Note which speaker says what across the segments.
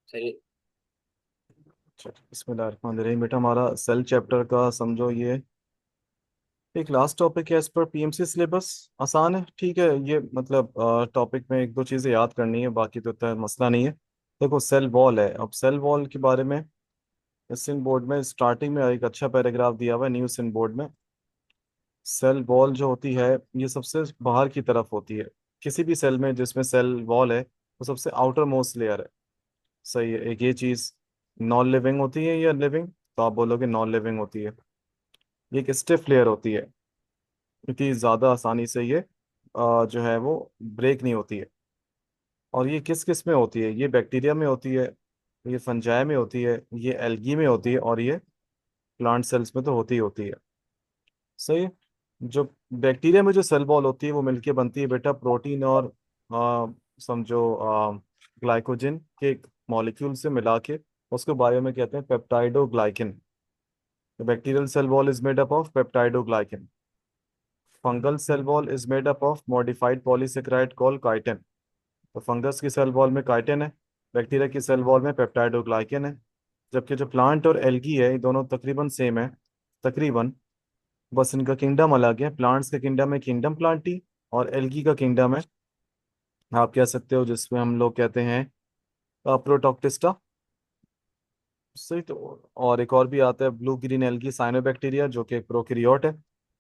Speaker 1: सही।
Speaker 2: अच्छा, बिस्मिल्लाहिर्रहमानिर्रहीम। बेटा हमारा सेल चैप्टर का समझो ये एक लास्ट टॉपिक है एज पर पीएमसी सिलेबस। आसान है, ठीक है। ये मतलब टॉपिक में एक दो चीज़ें याद करनी है, बाकी तो इतना मसला नहीं है। देखो, सेल वॉल है। अब सेल वॉल के बारे में सिन बोर्ड में स्टार्टिंग में एक अच्छा पैराग्राफ दिया हुआ है न्यू सिन बोर्ड में। सेल वॉल जो होती है, ये सबसे बाहर की तरफ होती है किसी भी सेल में जिसमें सेल वॉल है, वो सबसे आउटर मोस्ट लेयर है। सही है। एक ये चीज़ नॉन लिविंग होती है या लिविंग, तो आप बोलोगे नॉन लिविंग होती है। ये एक स्टिफ लेयर होती है, इतनी ज़्यादा आसानी से ये जो है वो ब्रेक नहीं होती है। और ये किस किस में होती है? ये बैक्टीरिया में होती है, ये फंजाई में होती है, ये एल्गी में होती है, और ये प्लांट सेल्स में तो होती ही होती है। सही है। जो बैक्टीरिया में जो सेल वॉल होती है वो मिलके बनती है बेटा प्रोटीन और समझो ग्लाइकोजन के मॉलिक्यूल से मिला के, उसको बायो में कहते हैं peptidoglycan. The bacterial cell wall is made up of peptidoglycan. Fungal cell wall is made up of modified polysaccharide called chitin. तो फंगस की सेल वॉल में काइटिन है, बैक्टीरिया की सेल वॉल में पेप्टाइडोग्लाइकन है। जबकि जो प्लांट और एल्गी है, ये दोनों तकरीबन सेम है, तकरीबन। बस इनका किंगडम अलग है। प्लांट्स का किंगडम है किंगडम प्लांटी, और एल्गी का किंगडम है, आप कह सकते हो जिसमें हम लोग कहते हैं प्रोटोक्टिस्टा। सही। तो और एक और भी आता है ब्लू ग्रीन एल्गी साइनोबैक्टीरिया, जो कि एक प्रोकैरियोट है।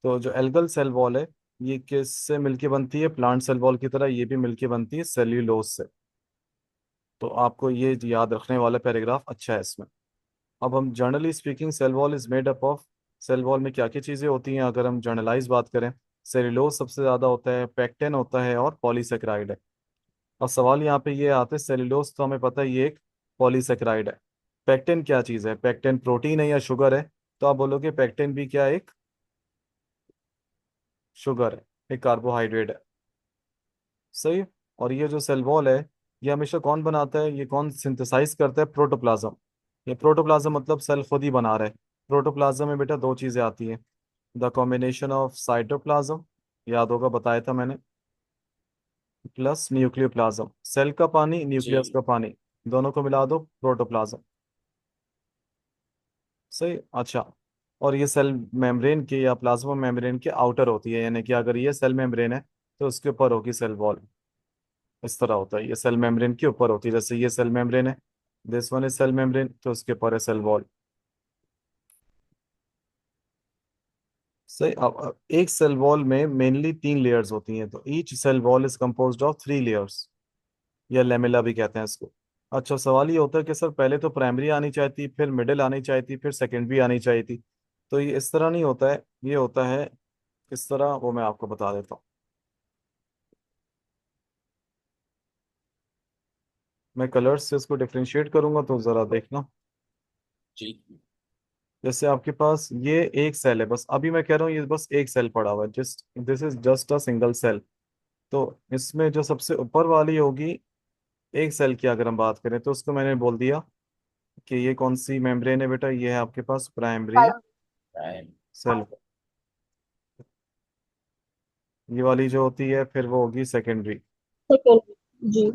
Speaker 2: तो जो एल्गल सेल वॉल है, ये किससे मिलके बनती है? प्लांट सेल वॉल की तरह ये भी मिलके बनती है सेल्यूलोज से। तो आपको ये याद रखने वाला पैराग्राफ अच्छा है इसमें। अब हम generally speaking, cell wall is made up of, cell wall में क्या क्या चीज़ें होती हैं अगर हम जनरलाइज बात करें? सेल्यूलोज सबसे ज़्यादा होता है, पेक्टिन होता है, और पॉलीसेक्राइड है। अब सवाल यहाँ पे ये आता है, सेल्यूलोज तो हमें पता है ये एक पॉलीसेक्राइड है। पेक्टिन क्या चीज़ है? पेक्टिन प्रोटीन है या शुगर है? तो आप बोलोगे पेक्टिन भी क्या है? एक शुगर है, एक कार्बोहाइड्रेट है। सही है। और ये जो सेल वॉल है, ये हमेशा कौन बनाता है? ये कौन सिंथेसाइज करता है? प्रोटोप्लाज्म। ये प्रोटोप्लाज्म मतलब सेल खुद ही बना रहा है। प्रोटोप्लाज्म में बेटा दो चीजें आती हैं, द कॉम्बिनेशन ऑफ साइटोप्लाज्म, याद होगा बताया था मैंने, प्लस न्यूक्लियोप्लाज्म। सेल का पानी, न्यूक्लियस
Speaker 1: जी।
Speaker 2: का पानी, दोनों को मिला दो प्रोटोप्लाज्म। सही। अच्छा। और ये सेल मेम्ब्रेन के या प्लाज्मा मेम्ब्रेन के आउटर होती है, यानी कि अगर ये सेल मेम्ब्रेन है तो उसके ऊपर होगी सेल वॉल। इस तरह होता है, ये सेल मेम्ब्रेन के ऊपर होती है। जैसे ये सेल मेम्ब्रेन है, this one is cell membrane, तो उसके ऊपर है सेल वॉल। सही। अब एक सेल वॉल में मेनली तीन लेयर्स होती हैं, तो each cell wall is composed of three layers, या लेमेला भी कहते हैं इसको। अच्छा, सवाल ये होता है कि सर पहले तो प्राइमरी आनी चाहिए थी, फिर मिडिल आनी चाहिए थी, फिर सेकेंडरी आनी चाहिए थी। तो ये इस तरह नहीं होता है, ये होता है इस तरह, वो मैं आपको बता देता हूँ। मैं कलर्स से इसको डिफ्रेंशिएट करूंगा तो जरा देखना।
Speaker 1: जी।
Speaker 2: जैसे आपके पास ये एक सेल है, बस अभी मैं कह रहा हूँ ये बस एक सेल पड़ा हुआ है, just this is just a single cell. तो इसमें जो सबसे ऊपर वाली होगी, एक सेल की अगर हम बात करें, तो उसको मैंने बोल दिया कि ये कौन सी मेम्ब्रेन है बेटा? ये है आपके पास प्राइमरी
Speaker 1: प्राइम।
Speaker 2: सेल। ये वाली जो होती है फिर वो होगी सेकेंडरी।
Speaker 1: सेकेंड। जी।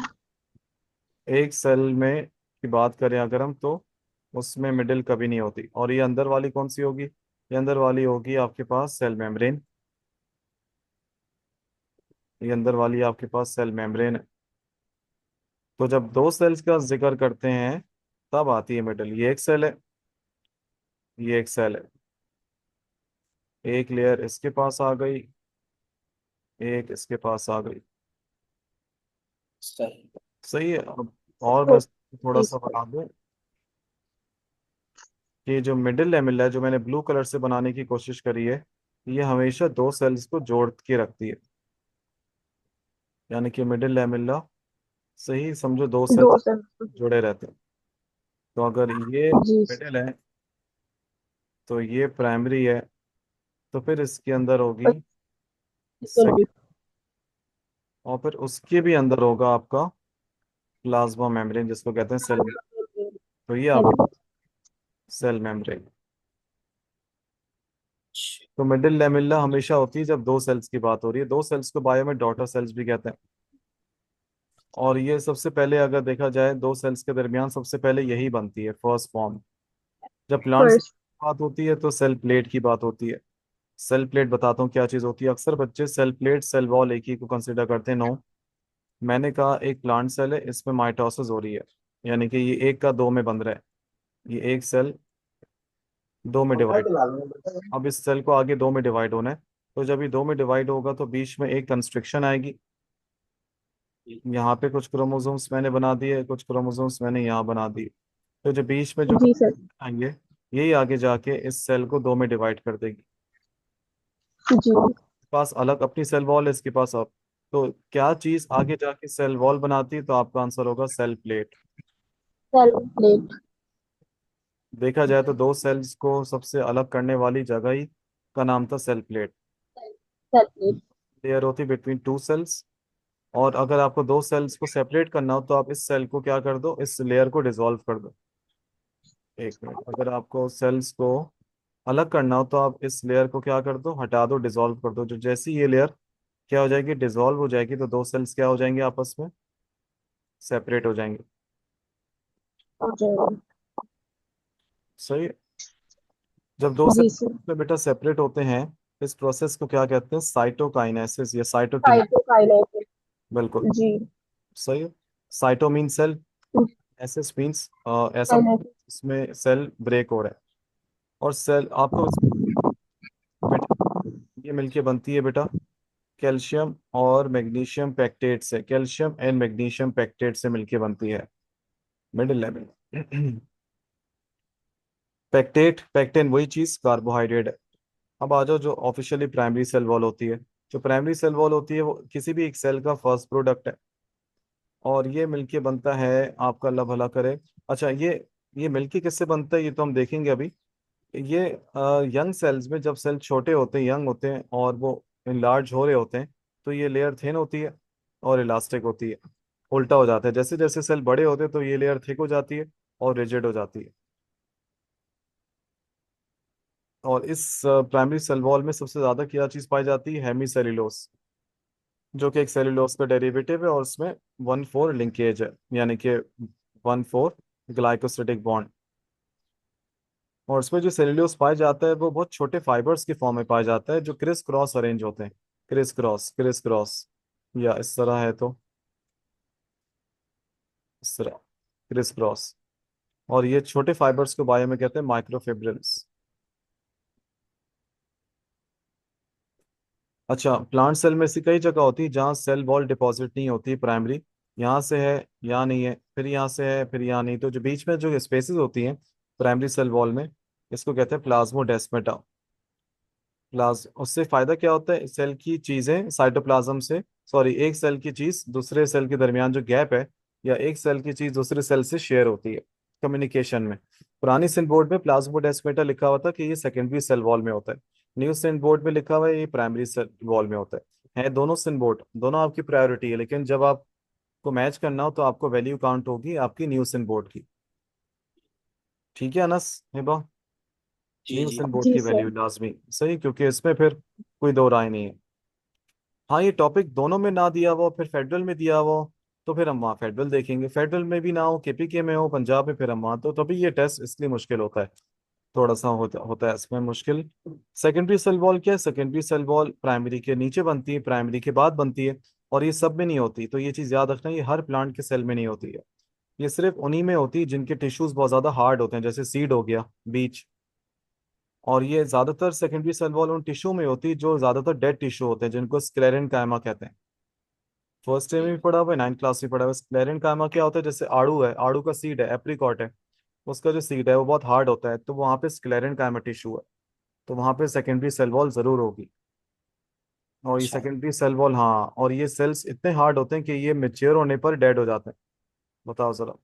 Speaker 2: एक सेल में की बात करें अगर हम, तो उसमें मिडिल कभी नहीं होती। और ये अंदर वाली कौन सी होगी? ये अंदर वाली होगी आपके पास सेल मेम्ब्रेन। ये अंदर वाली आपके पास सेल मेम्ब्रेन है। तो जब दो सेल्स का जिक्र करते हैं तब आती है मिडल। ये एक सेल है, ये एक सेल है, एक लेयर इसके पास आ गई, एक इसके पास आ गई।
Speaker 1: सही।
Speaker 2: सही है। अब और मैं थोड़ा सा बता दूं कि जो मिडिल लेमिला है, जो मैंने ब्लू कलर से बनाने की कोशिश करी है, ये हमेशा दो सेल्स को जोड़ के रखती है। यानी कि मिडिल लेमिला, सही समझो, दो
Speaker 1: दो
Speaker 2: सेल्स
Speaker 1: सर।
Speaker 2: जुड़े रहते हैं। तो अगर ये
Speaker 1: जी।
Speaker 2: मिडिल है तो ये प्राइमरी है, तो फिर इसके अंदर होगी
Speaker 1: सेकेंडरी।
Speaker 2: सेकेंड, और फिर उसके भी अंदर होगा आपका प्लाज्मा मेम्ब्रेन, जिसको कहते हैं सेल। तो ये आपके सेल मेम्ब्रेन। तो मिडिल लेमिल्ला हमेशा होती है जब दो सेल्स की बात हो रही है। दो सेल्स को बायो में डॉटर सेल्स भी कहते हैं। और ये सबसे पहले अगर देखा जाए दो सेल्स के दरमियान सबसे पहले यही बनती है, फर्स्ट फॉर्म। जब प्लांट्स की
Speaker 1: फर्स्ट।
Speaker 2: बात होती है तो सेल प्लेट की बात होती है। सेल प्लेट बताता हूँ क्या चीज़ होती है। अक्सर बच्चे सेल प्लेट सेल वॉल एक ही को कंसिडर करते हैं। नो, मैंने कहा एक प्लांट सेल है, इसमें माइटोसिस हो रही है, यानी कि ये एक का दो में बन रहा है। ये एक सेल दो में डिवाइड, अब इस सेल को आगे दो में डिवाइड होना है। तो जब ये दो में डिवाइड होगा तो बीच में एक कंस्ट्रिक्शन आएगी। यहाँ पे कुछ क्रोमोसोम्स मैंने बना दिए, कुछ क्रोमोसोम्स मैंने यहाँ बना दिए। तो जो बीच में जो
Speaker 1: जी सर।
Speaker 2: आएंगे, यही आगे जाके इस सेल को दो में डिवाइड कर देगी।
Speaker 1: जी।
Speaker 2: पास अलग अपनी सेल वॉल है, इसके पास अब, तो क्या चीज आगे जाके सेल वॉल बनाती है? तो आपका आंसर होगा सेल प्लेट।
Speaker 1: Cell plate.
Speaker 2: देखा जाए तो दो सेल्स को सबसे अलग करने वाली जगह ही का नाम था cell plate.
Speaker 1: Cell plate.
Speaker 2: Layer होती बिटवीन टू सेल्स। और अगर आपको दो सेल्स को सेपरेट करना हो तो आप इस सेल को क्या कर दो, इस लेयर को डिसॉल्व कर दो। एक मिनट, अगर आपको सेल्स को अलग करना हो तो आप इस लेयर को क्या कर दो, हटा दो, डिसॉल्व कर दो। जो जैसी ये लेयर क्या हो जाएगी, डिसॉल्व हो जाएगी, तो दो सेल्स क्या हो जाएंगे, आपस में सेपरेट हो जाएंगे।
Speaker 1: हो जाएगा।
Speaker 2: सही है? जब दो
Speaker 1: जी
Speaker 2: सेल्स
Speaker 1: सर।
Speaker 2: में बेटा सेपरेट होते हैं, इस प्रोसेस को क्या कहते हैं, साइटोकाइनेसिस या साइटोकिन।
Speaker 1: साइटोकाइनेसिस।
Speaker 2: बिल्कुल
Speaker 1: जी।
Speaker 2: सही है। साइटो मीन सेल, एसिस मीन्स ऐसा
Speaker 1: काइनेसिस।
Speaker 2: इसमें सेल ब्रेक हो रहा है। और सेल आपको बेटा ये मिलके बनती है बेटा कैल्शियम और मैग्नीशियम पैक्टेट से, कैल्शियम एंड मैग्नीशियम पैक्टेट से मिलके बनती है मिडिल लेवल। पैक्टेट पैक्टेन वही चीज कार्बोहाइड्रेट है। अब आ जाओ जो ऑफिशियली प्राइमरी सेल वॉल होती है। जो प्राइमरी सेल वॉल होती है वो किसी भी एक सेल का फर्स्ट प्रोडक्ट है, और ये मिलके बनता है, आपका अल्लाह भला करे। अच्छा, ये मिलके किससे बनता है ये तो हम देखेंगे अभी। ये यंग सेल्स में, जब सेल छोटे होते हैं, यंग होते हैं और वो लार्ज हो रहे होते हैं, तो ये लेयर थिन होती है और इलास्टिक होती है। उल्टा हो जाता है, जैसे जैसे सेल बड़े होते हैं तो ये लेयर थिक हो जाती है और रिजिड हो जाती है। और इस प्राइमरी सेल वॉल में सबसे ज्यादा क्या चीज पाई जाती है, हेमी सेल्यूलोस, जो कि एक सेल्यूलोस का डेरिवेटिव है, और उसमें 1,4 लिंकेज है, यानी कि 1,4 ग्लाइकोसिडिक बॉन्ड। और उसमें जो सेल्यूलोस पाया जाता है वो बहुत छोटे फाइबर्स की फॉर्म में पाया जाता है, जो क्रिस क्रॉस अरेंज होते हैं। क्रिस क्रॉस, क्रिस क्रॉस, या इस तरह है तो इस तरह, क्रिस क्रॉस। और ये छोटे फाइबर्स को बायो में कहते हैं माइक्रोफिब्रिल्स। अच्छा, प्लांट सेल में ऐसी कई जगह होती है जहाँ सेल वॉल डिपॉजिट नहीं होती प्राइमरी। यहाँ से है, यहाँ नहीं है, फिर यहाँ से है, फिर यहाँ नहीं। तो जो बीच में जो स्पेसेस होती हैं प्राइमरी सेल वॉल में, इसको कहते हैं प्लाज्मोडेस्माटा। उससे फायदा क्या होता है, सेल की चीजें साइटोप्लाज्म से, सॉरी, एक सेल की चीज दूसरे सेल के दरमियान जो गैप है, या एक सेल की चीज दूसरे सेल से शेयर होती है कम्युनिकेशन में। पुरानी सिन बोर्ड में प्लाज्मोडेस्माटा लिखा हुआ था कि ये सेकेंडरी सेल वॉल में होता है। न्यू सिन बोर्ड में लिखा हुआ है ये प्राइमरी सेल वॉल में होता है दोनों सिन बोर्ड, दोनों आपकी प्रायोरिटी है, लेकिन जब आपको मैच करना हो तो आपको वैल्यू काउंट होगी आपकी न्यू सिन बोर्ड की। ठीक है अनस, हिबा?
Speaker 1: जी
Speaker 2: न्यू
Speaker 1: जी।
Speaker 2: सिन बोर्ड
Speaker 1: जी
Speaker 2: की
Speaker 1: सर।
Speaker 2: वैल्यू लाजमी सही, क्योंकि इसमें फिर कोई दो राय नहीं है। हाँ, ये टॉपिक दोनों में ना दिया हुआ फिर फेडरल में दिया हुआ हो, तो फिर हम वहाँ फेडरल देखेंगे। फेडरल में भी ना हो, केपीके में हो, पंजाब में, फिर हम वहाँ, तो तभी ये टेस्ट इसलिए मुश्किल होता है। थोड़ा सा होता है इसमें मुश्किल। सेकेंडरी सेल वॉल क्या है, सेकेंडरी सेल वॉल प्राइमरी के नीचे बनती है, प्राइमरी के बाद बनती है। और ये सब में नहीं होती, तो ये चीज़ याद रखना, ये हर प्लांट के सेल में नहीं होती है। ये सिर्फ उन्हीं में होती है जिनके टिश्यूज बहुत ज्यादा हार्ड होते हैं, जैसे सीड हो गया, बीज। और ये ज्यादातर सेकेंडरी सेल वॉल उन टिश्यू में होती है जो ज्यादातर डेड टिश्यू होते हैं, जिनको स्क्लेरेन कायमा कहते हैं। फर्स्ट ईयर में भी पढ़ा हुआ है, 9th क्लास में पढ़ा हुआ है। स्क्लेरेन कायमा क्या होता है, जैसे आड़ू है, आड़ू का सीड है, एप्रिकॉट है, उसका जो सीड है वो बहुत हार्ड होता है, तो वहाँ पे स्क्लेरेन कायमा टिश्यू है, तो वहाँ पे सेकेंडरी सेल वॉल जरूर होगी। और ये
Speaker 1: अच्छा।
Speaker 2: सेकेंडरी सेल वॉल, हाँ, और ये सेल्स इतने हार्ड होते हैं कि ये मेच्योर होने पर डेड हो जाते हैं। बताओ जरा।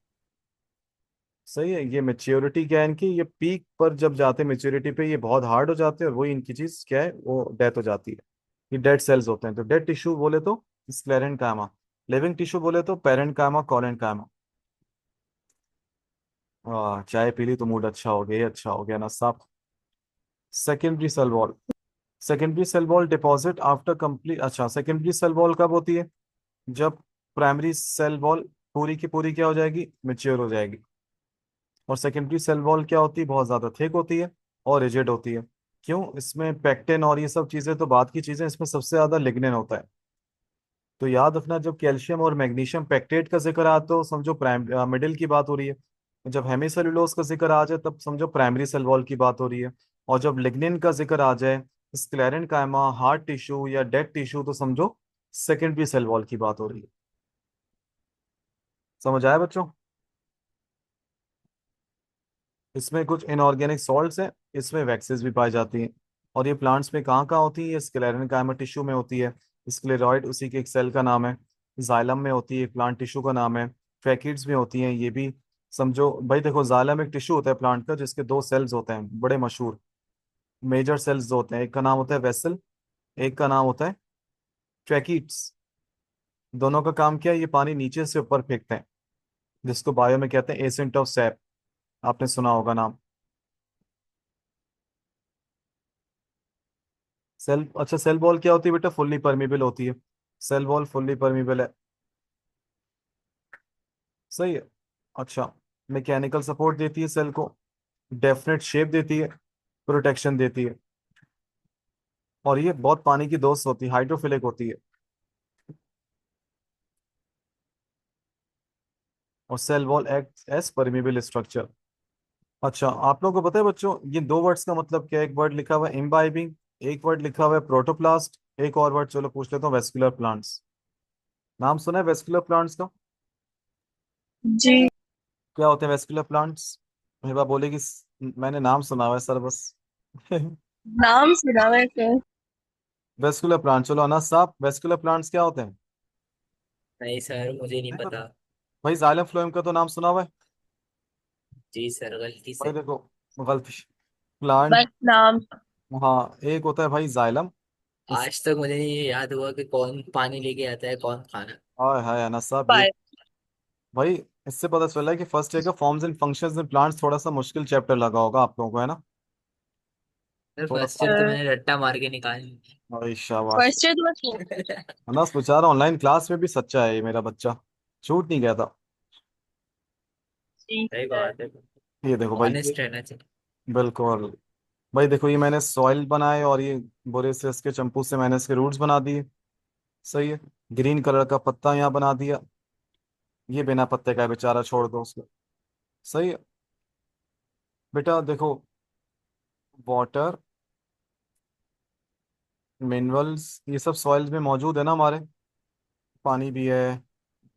Speaker 2: सही है, ये मेच्योरिटी क्या है इनकी, ये पीक पर जब जाते हैं मेच्योरिटी पे ये बहुत हार्ड हो जाते हैं, और वही इनकी चीज क्या है, वो डेथ हो जाती है। ये डेड सेल्स होते हैं। तो डेड टिश्यू बोले तो स्क्लेरेन कायमा, लिविंग टिश्यू बोले तो पेरेंट कायमा, कॉलन कायमा। चाय पी ली तो मूड अच्छा हो गया, ये अच्छा हो गया ना साहब। Secondary cell wall, secondary cell wall deposit after complete. अच्छा, सेकेंडरी सेल वॉल कब होती है, जब प्राइमरी सेल वॉल पूरी की पूरी क्या हो जाएगी, मेच्योर हो जाएगी। और सेकेंडरी सेल वॉल क्या होती है, बहुत ज्यादा थिक होती है और रिजिड होती है। क्यों, इसमें पेक्टिन और ये सब चीजें तो बात की चीजें, इसमें सबसे ज्यादा लिग्निन होता है। तो याद रखना, जब कैल्शियम और मैग्नीशियम पेक्टेट का जिक्र आए तो समझो प्राइम मिडिल की बात हो रही है। जब हेमीसेल्यूलोज का जिक्र आ जाए तब समझो प्राइमरी सेल वॉल की बात हो रही है। और जब लिग्निन का जिक्र आ जाए, स्क्लेरेनकाइमा, हार्ट टिश्यू या डेड टिश्यू, तो समझो सेकेंडरी सेल वॉल की बात हो रही है। समझ आया बच्चों? इसमें कुछ इनऑर्गेनिक सॉल्ट्स हैं, इसमें वैक्सेस भी पाई जाती हैं। और ये प्लांट्स में कहाँ कहाँ होती है, ये स्क्लेरेनकाइमा टिश्यू में होती है। स्क्लेरॉइड उसी के एक सेल का नाम है। जाइलम में होती है, प्लांट टिश्यू का नाम है। फैकिड्स में होती हैं ये भी। समझो भाई, देखो जाइलम एक टिश्यू होता है प्लांट का, जिसके दो सेल्स होते हैं बड़े मशहूर, मेजर सेल्स होते हैं। एक का नाम होता है वेसल, एक का नाम होता है ट्रैकीट्स। दोनों का काम क्या है, ये पानी नीचे से ऊपर फेंकते हैं, जिसको बायो में कहते हैं एसेंट ऑफ सैप। आपने सुना होगा नाम। सेल, अच्छा सेल वॉल क्या होती है बेटा, फुल्ली परमीबल होती है। सेल वॉल फुल्ली परमीबल है। सही है। अच्छा, मैकेनिकल सपोर्ट देती है सेल को, डेफिनेट शेप देती है, प्रोटेक्शन देती है। और ये बहुत पानी की दोस्त होती है, हाइड्रोफिलिक होती है। और cell wall act as permeable structure. अच्छा, आप लोगों को पता है बच्चों, ये दो वर्ड्स का मतलब क्या है? एक वर्ड लिखा हुआ है इम्बाइबिंग, एक वर्ड लिखा हुआ है प्रोटोप्लास्ट, एक और वर्ड चलो पूछ लेता हूँ, वेस्कुलर प्लांट्स। नाम सुना है वेस्कुलर प्लांट्स का?
Speaker 1: जी।
Speaker 2: क्या होते हैं वेस्कुलर प्लांट्स? मेरी बात बोलेगी मैंने नाम सुना हुआ है सर बस।
Speaker 1: नाम सुना वैसे।
Speaker 2: वेस्कुलर प्लांट, चलो अनाज साहब, वेस्कुलर प्लांट्स क्या होते हैं?
Speaker 3: नहीं सर, मुझे नहीं
Speaker 2: नहीं पता?
Speaker 3: पता।
Speaker 2: भाई जाइलम फ्लोएम का तो नाम सुना हुआ है।
Speaker 3: जी सर, गलती
Speaker 2: भाई
Speaker 3: से।
Speaker 2: देखो, गलती। प्लांट,
Speaker 1: बस नाम।
Speaker 2: हाँ एक होता है भाई जाइलम। इस,
Speaker 3: आज तक मुझे नहीं याद हुआ कि कौन पानी लेके आता है, कौन खाना।
Speaker 2: हाय हाय अनाज साहब ये,
Speaker 1: पर
Speaker 2: भाई इससे पता चला है कि फर्स्ट ईयर का forms and functions in plants थोड़ा सा मुश्किल चैप्टर लगा होगा आप लोगों को, है ना?
Speaker 3: सर
Speaker 2: थोड़ा
Speaker 3: फर्स्ट
Speaker 2: सा।
Speaker 3: ईयर तो मैंने रट्टा मार के निकाली।
Speaker 2: भाई शाबाश।
Speaker 1: फर्स्ट ईयर तो बस।
Speaker 2: अनाज बेचारा ऑनलाइन क्लास में भी सच्चा है ये मेरा बच्चा, झूठ नहीं कहता।
Speaker 1: जी
Speaker 3: सही
Speaker 1: सर।
Speaker 3: बात है।
Speaker 2: ये देखो भाई ये,
Speaker 3: ऑनेस्ट रहना चाहिए।
Speaker 2: बिल्कुल। भाई देखो, ये मैंने सॉइल बनाए और ये बोरे से इसके चंपू से मैंने इसके रूट्स बना दिए। सही है। ग्रीन कलर का पत्ता यहाँ बना दिया, ये बिना पत्ते का है बेचारा, छोड़ दो उसको। सही है। बेटा देखो, वाटर, मिनरल्स, ये सब सॉइल्स में मौजूद है ना हमारे। पानी भी है,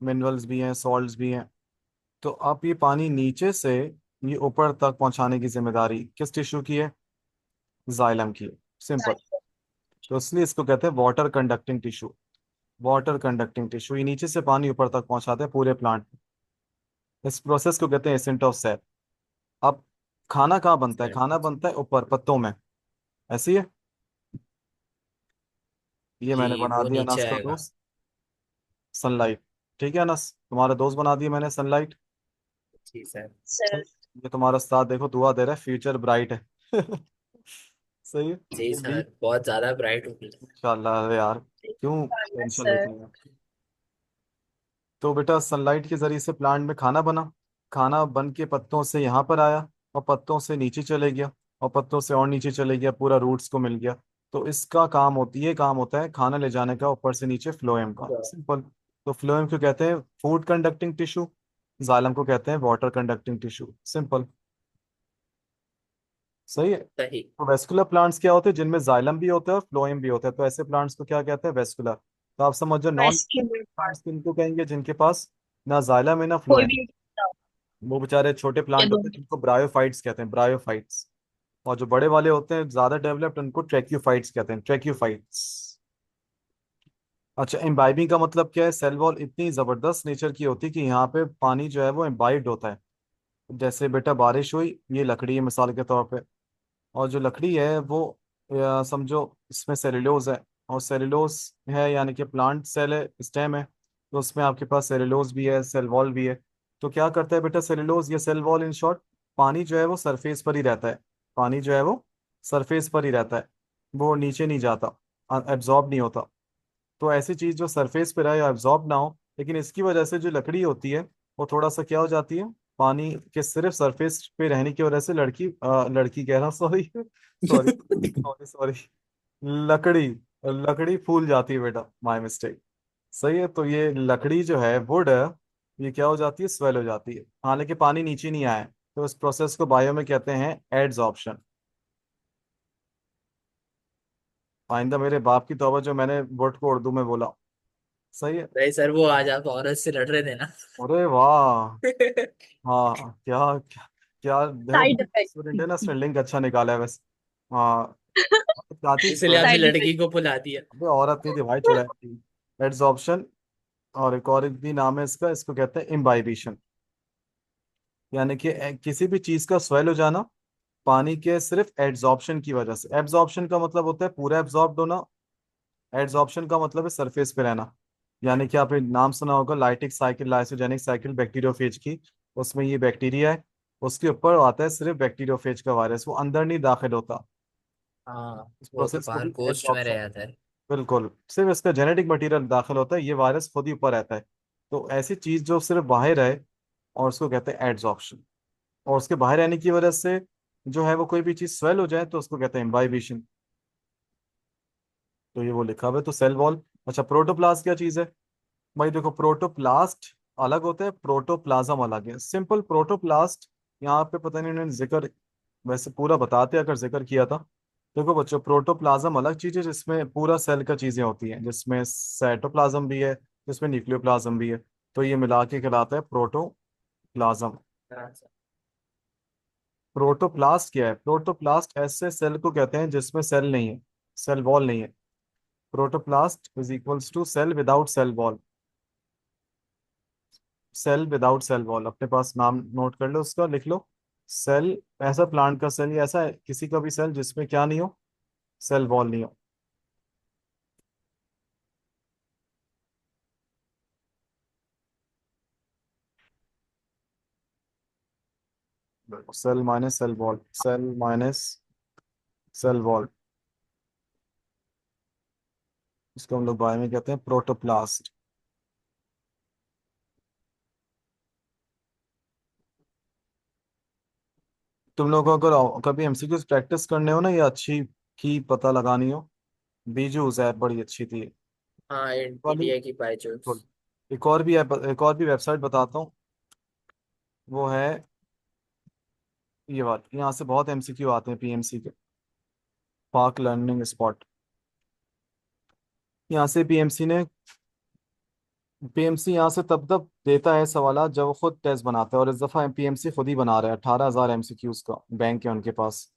Speaker 2: मिनरल्स भी हैं, सॉल्ट्स भी हैं। तो अब ये पानी नीचे से ये ऊपर तक पहुंचाने की जिम्मेदारी किस टिश्यू की है? जाइलम की है। सिंपल। तो इसलिए इसको कहते हैं water conducting tissue. Water conducting tissue, ये नीचे से पानी ऊपर तक पहुंचाते हैं पूरे प्लांट में। इस प्रोसेस को कहते हैं एसेंट ऑफ सैप। अब खाना कहाँ बनता है?
Speaker 3: सर
Speaker 2: खाना बनता है ऊपर पत्तों में, ऐसी है। ये
Speaker 3: जी,
Speaker 2: मैंने बना
Speaker 3: वो
Speaker 2: दिया
Speaker 3: नीचे
Speaker 2: नस का
Speaker 3: आएगा।
Speaker 2: दोस्त, सनलाइट। ठीक है नस, तुम्हारा दोस्त बना दिया मैंने सनलाइट।
Speaker 3: जी सर।
Speaker 1: सर।
Speaker 2: ये तुम्हारा उस्ताद देखो दुआ दे रहा है, फ्यूचर ब्राइट है। सही है।
Speaker 3: जी
Speaker 2: ये ली
Speaker 3: सर, बहुत ज्यादा ब्राइट होगी।
Speaker 2: इंशाल्लाह यार, क्यों टेंशन
Speaker 1: सर।
Speaker 2: लेते हैं? तो बेटा सनलाइट के जरिए से प्लांट में खाना बना, खाना बन के पत्तों से यहाँ पर आया, और पत्तों से नीचे चले गया, और पत्तों से और नीचे चले गया, पूरा रूट्स को मिल गया। तो इसका काम होती है, काम होता है खाना ले जाने का ऊपर से नीचे, फ्लोएम का, सिंपल। तो फ्लोएम को कहते हैं फूड कंडक्टिंग टिश्यू, जाइलम को कहते हैं वाटर कंडक्टिंग टिश्यू, सिंपल। सही है।
Speaker 3: सही।
Speaker 2: तो वेस्कुलर प्लांट्स क्या होते हैं, जिनमें जाइलम भी होता है और फ्लोएम भी होता है, तो ऐसे प्लांट्स को क्या कहते हैं? वेस्कुलर। तो आप समझो, नॉन
Speaker 1: वेस्क्यूलर
Speaker 2: प्लांट्स
Speaker 1: पार्ट।
Speaker 2: किनको कहेंगे? जिनके पास ना जाइलम है ना
Speaker 1: कोई
Speaker 2: फ्लोएम।
Speaker 1: भी
Speaker 2: वो बेचारे छोटे
Speaker 1: या
Speaker 2: प्लांट
Speaker 1: दो।
Speaker 2: होते हैं जिनको ब्रायोफाइट्स कहते हैं, ब्रायोफाइट्स। और जो बड़े वाले होते हैं ज्यादा डेवलप्ड, उनको ट्रैक्यूफाइट्स कहते हैं, ट्रैक्यूफाइट्स। अच्छा, इम्बाइबिंग का मतलब क्या है? सेल वॉल इतनी जबरदस्त नेचर की होती है कि यहाँ पे पानी जो है वो इम्बाइब्ड होता है। जैसे बेटा बारिश हुई, ये लकड़ी है मिसाल के तौर पे, और जो लकड़ी है वो समझो इसमें सेलुलोज है, और सेलुलोज है यानी कि प्लांट सेल है, स्टेम है, तो उसमें आपके पास सेलुलोज भी है, सेल वॉल भी है। तो क्या करता है बेटा सेलुलोज या सेल वॉल, इन शॉर्ट, पानी जो है वो सरफेस पर ही रहता है। पानी जो है वो सरफेस पर ही रहता है, वो नीचे नहीं जाता, एब्जॉर्ब नहीं होता। तो ऐसी चीज जो सरफेस पे रहे या एब्जॉर्ब ना हो, लेकिन इसकी वजह से जो लकड़ी होती है वो थोड़ा सा क्या हो जाती है, पानी के सिर्फ सरफेस पे रहने की वजह से लड़की कह रहा हूँ, सॉरी सॉरी सॉरी सॉरी, लकड़ी लकड़ी फूल जाती है बेटा, माय मिस्टेक। सही है, तो ये लकड़ी जो है, वुड है, ये क्या हो जाती है, स्वेल हो जाती है, हालांकि पानी नीचे नहीं आया है। तो इस प्रोसेस को बायो में कहते हैं एड्सॉर्प्शन। आइंदा मेरे बाप की तौबा जो मैंने वर्ड को उर्दू में बोला। सही है।
Speaker 3: नहीं सर, वो आज आप औरत से लड़ रहे थे ना।
Speaker 2: अरे वाह। हाँ, क्या क्या, क्या देखो,
Speaker 1: साइड इफेक्ट।
Speaker 2: स्टूडेंट ने लिंक अच्छा निकाला है वैसे। हाँ, चाची
Speaker 3: इसलिए आपने
Speaker 1: साइड इफेक्ट।
Speaker 3: लड़की को भुला दिया।
Speaker 2: अबे औरत नहीं थी भाई, चुड़ैल थी। एड्सॉर्प्शन। और एक भी नाम है इसका, इसको कहते हैं इम्बाइबिशन। यानी कि किसी भी चीज का स्वेल हो जाना पानी के सिर्फ एड्सॉर्प्शन की वजह से। एब्जॉर्प्शन का मतलब होता है पूरा एब्जॉर्ब्ड होना, एड्सॉर्प्शन का मतलब है सरफेस पे रहना। यानी कि आपने नाम सुना होगा lytic cycle, lysogenic cycle bacteriophage की। उसमें ये बैक्टीरिया है, उसके ऊपर आता है सिर्फ बैक्टीरियोफेज का वायरस, वो अंदर नहीं दाखिल होता।
Speaker 3: हाँ,
Speaker 2: इस
Speaker 3: वो तो
Speaker 2: प्रोसेस को
Speaker 3: बाहर
Speaker 2: भी
Speaker 3: गोश्त में रह
Speaker 2: एड्सॉर्प्शन।
Speaker 3: जाता है।
Speaker 2: बिल्कुल, सिर्फ इसका जेनेटिक मटेरियल दाखिल होता है, ये वायरस खुद ही ऊपर रहता है। तो ऐसी चीज जो सिर्फ बाहर है, और उसको कहते हैं एड्सॉर्प्शन। और उसके बाहर रहने की वजह से जो है वो कोई भी चीज स्वेल हो जाए तो उसको कहते हैं इम्बाइबिशन। तो ये वो लिखा हुआ है, तो सेल वॉल। अच्छा, प्रोटोप्लास्ट क्या चीज है? भाई देखो, प्रोटोप्लास्ट अलग होता है, प्रोटोप्लाज्म अलग है। सिंपल प्रोटोप्लास्ट यहाँ पे पता नहीं उन्होंने जिक्र वैसे पूरा बताते अगर जिक्र किया था। देखो बच्चों, प्रोटोप्लाज्म अलग चीज है जिसमें पूरा सेल का चीजें होती हैं, जिसमें साइटोप्लाज्म भी है, जिसमें न्यूक्लियोप्लाज्म भी है। तो ये मिला के कहलाता है प्रोटोप्लाज्म।
Speaker 3: हाँ सर।
Speaker 2: प्रोटोप्लास्ट क्या है? प्रोटोप्लास्ट ऐसे सेल को कहते हैं जिसमें सेल नहीं है, सेल वॉल नहीं है। Protoplast is equals to cell without cell wall. Cell without cell wall, अपने पास नाम नोट कर लो उसका, लिख लो। सेल, ऐसा प्लांट का सेल या ऐसा किसी का भी सेल जिसमें क्या नहीं हो, सेल वॉल नहीं हो। Cell minus cell wall, cell minus cell wall, इसको हम लोग बारे में कहते हैं प्रोटोप्लास्ट। तुम लोगों को अगर कभी एमसीक्यूज प्रैक्टिस करने हो ना, या अच्छी की पता लगानी हो, बीजूस ऐप बड़ी अच्छी थी
Speaker 3: हाँ,
Speaker 2: वाली।
Speaker 3: एनपीटीआई की बायजूस।
Speaker 2: बिल्कुल। एक और भी ऐप, एक और भी वेबसाइट बताता हूँ, वो है ये बात, यहाँ से बहुत एमसीक्यू आते हैं पीएमसी के। पार्क लर्निंग स्पॉट, यहाँ से पीएमसी यहाँ से तब तब देता है सवाल जब वो खुद टेस्ट बनाता है, और इस दफा पीएमसी खुद ही बना रहा है 18,000 एमसीक्यूज का बैंक है उनके पास।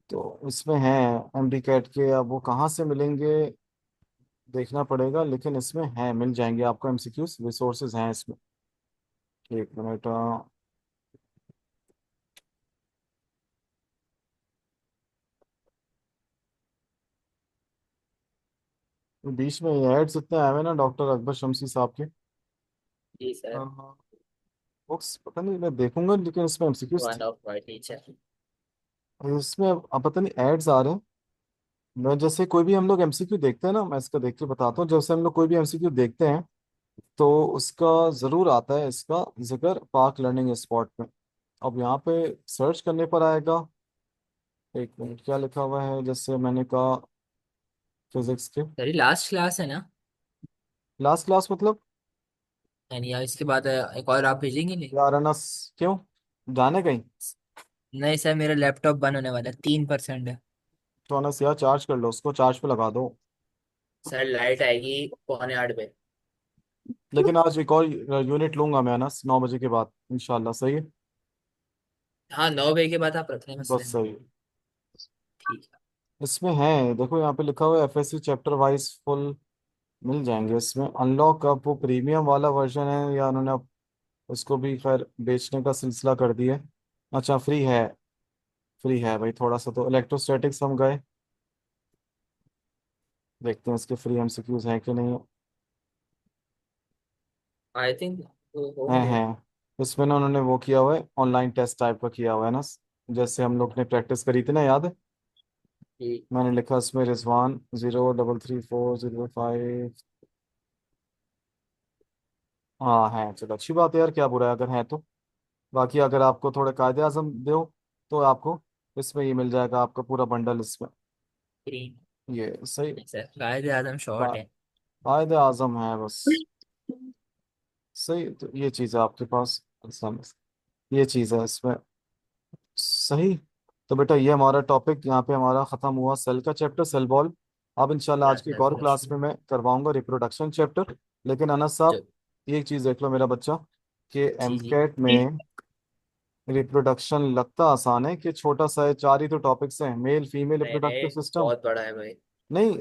Speaker 2: तो इसमें है एमडी कैट के, अब वो कहाँ से मिलेंगे देखना पड़ेगा, लेकिन इसमें है, मिल जाएंगे आपको एमसीक्यूज, रिसोर्सेज हैं इसमें। एक मिनट, बीच में एड्स इतने आए हुए ना डॉक्टर अकबर शमसी साहब के।
Speaker 3: जी सर।
Speaker 2: बुक्स पता नहीं, मैं देखूंगा, लेकिन इसमें MCQs
Speaker 3: one of my teacher.
Speaker 2: इसमें अब पता नहीं एड्स आ रहे हैं। मैं जैसे कोई भी हम लोग एमसीक्यू देखते हैं ना, मैं इसका देख के बताता हूँ, जैसे हम लोग कोई भी एमसीक्यू देखते हैं तो उसका जरूर आता है इसका जिक्र पार्क लर्निंग स्पॉट में। अब यहाँ पे सर्च करने पर आएगा। एक मिनट, क्या लिखा हुआ है जैसे मैंने कहा, फिजिक्स के
Speaker 3: सर ये लास्ट क्लास है ना?
Speaker 2: लास्ट क्लास मतलब?
Speaker 3: यानी यार इसके बाद एक और आप भेजेंगे नहीं?
Speaker 2: यार अनस, क्यों जाने कहीं?
Speaker 3: नहीं सर, मेरा लैपटॉप बंद होने वाला है, 3% है।
Speaker 2: तो अनस यार चार्ज कर लो उसको, चार्ज पे लगा दो।
Speaker 3: सर लाइट आएगी 7:45।
Speaker 2: लेकिन आज एक और यूनिट लूंगा मैं अनस, 9 बजे के बाद इंशाल्लाह। सही है,
Speaker 3: हाँ, 9 बजे के बाद आप रखने मसले
Speaker 2: बस
Speaker 3: नहीं।
Speaker 2: सही है।
Speaker 3: ठीक है।
Speaker 2: इसमें है देखो, यहाँ पे लिखा हुआ है एफएससी चैप्टर वाइज फुल मिल जाएंगे इसमें। अनलॉक अब वो प्रीमियम वाला वर्जन है या उन्होंने अब उसको भी खैर बेचने का सिलसिला कर दिया है? अच्छा, फ्री है, फ्री है भाई। थोड़ा सा तो इलेक्ट्रोस्टैटिक्स हम गए, देखते हैं इसके फ्री एमसीक्यूज हैं कि नहीं।
Speaker 3: आई थिंक वो
Speaker 2: हैं
Speaker 3: होंगे।
Speaker 2: हैं। इसमें ना उन्होंने वो किया हुआ है, ऑनलाइन टेस्ट टाइप का किया हुआ है ना, जैसे हम लोग ने प्रैक्टिस करी थी ना, याद है?
Speaker 3: कि
Speaker 2: मैंने लिखा इसमें रिजवान 0334005 हाँ है, चलो अच्छी बात है यार, क्या बुरा है अगर है तो। बाकी अगर आपको थोड़े कायदे आजम दो तो आपको इसमें ये मिल जाएगा, आपका पूरा बंडल इसमें।
Speaker 3: ग्रीन।
Speaker 2: ये सही।
Speaker 3: नहीं सर, कायदे आजम शॉर्ट
Speaker 2: का-
Speaker 3: है।
Speaker 2: कायदे आजम है बस। सही, तो ये चीज़ है आपके पास। समझ, ये चीज़ है इसमें। सही। तो बेटा ये हमारा टॉपिक यहाँ पे हमारा ख़त्म हुआ, सेल का चैप्टर, सेल बॉल। अब इंशाल्लाह आज
Speaker 3: रात
Speaker 2: की एक
Speaker 3: रात
Speaker 2: और क्लास
Speaker 3: रोशनी।
Speaker 2: में मैं करवाऊंगा रिप्रोडक्शन चैप्टर। लेकिन अनस साहब,
Speaker 3: जो।
Speaker 2: एक चीज़ देख लो मेरा बच्चा, कि
Speaker 3: जी जी।
Speaker 2: एमकेट
Speaker 1: जी
Speaker 2: में रिप्रोडक्शन लगता आसान है कि छोटा सा है, चार ही तो टॉपिक्स हैं, मेल फीमेल
Speaker 3: नहीं
Speaker 2: रिप्रोडक्टिव
Speaker 3: नहीं,
Speaker 2: सिस्टम।
Speaker 3: बहुत बड़ा है भाई।
Speaker 2: नहीं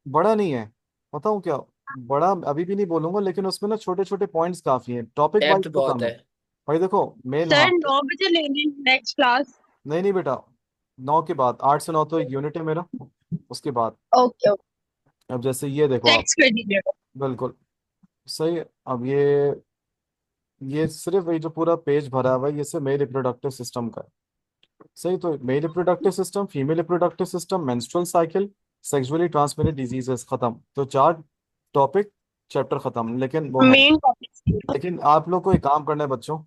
Speaker 2: बड़ा नहीं है। बताऊँ क्या, बड़ा अभी भी नहीं बोलूंगा, लेकिन उसमें ना छोटे छोटे पॉइंट्स काफ़ी हैं, टॉपिक वाइज
Speaker 3: डेप्थ
Speaker 2: तो
Speaker 3: बहुत
Speaker 2: कम है।
Speaker 3: है।
Speaker 2: भाई देखो मेल,
Speaker 1: सर,
Speaker 2: हाँ।
Speaker 1: 9 बजे लेंगे नेक्स्ट क्लास।
Speaker 2: नहीं नहीं बेटा, 9 के बाद, 8 से 9 तो एक यूनिट है मेरा, उसके बाद।
Speaker 1: ओके ओके,
Speaker 2: अब जैसे ये देखो आप।
Speaker 1: टेक्स्ट कर दीजिएगा।
Speaker 2: बिल्कुल सही। अब ये सिर्फ ये जो पूरा पेज भरा हुआ है, ये सिर्फ मेल रिप्रोडक्टिव सिस्टम का है। सही, तो male reproductive system, female reproductive system, menstrual cycle, sexually transmitted diseases, खत्म। तो चार टॉपिक, चैप्टर खत्म, लेकिन वो है।
Speaker 1: Main topic.
Speaker 2: लेकिन आप लोग को एक काम करना है बच्चों,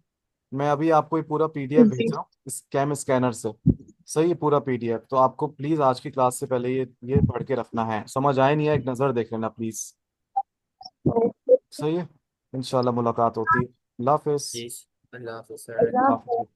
Speaker 2: मैं अभी आपको ये पूरा पीडीएफ भेज
Speaker 1: जी।
Speaker 2: रहा हूँ स्कैम स्कैनर से। सही है, पूरा पीडीएफ तो आपको प्लीज आज की क्लास से पहले ये पढ़ के रखना है, समझ आए नहीं है एक नज़र देख लेना प्लीज।
Speaker 1: ओके।
Speaker 2: सही है। इंशाल्लाह मुलाकात होती है। अल्लाह हाफिज़।
Speaker 3: जी। अल्लाह हाफिज़ सर।
Speaker 2: आप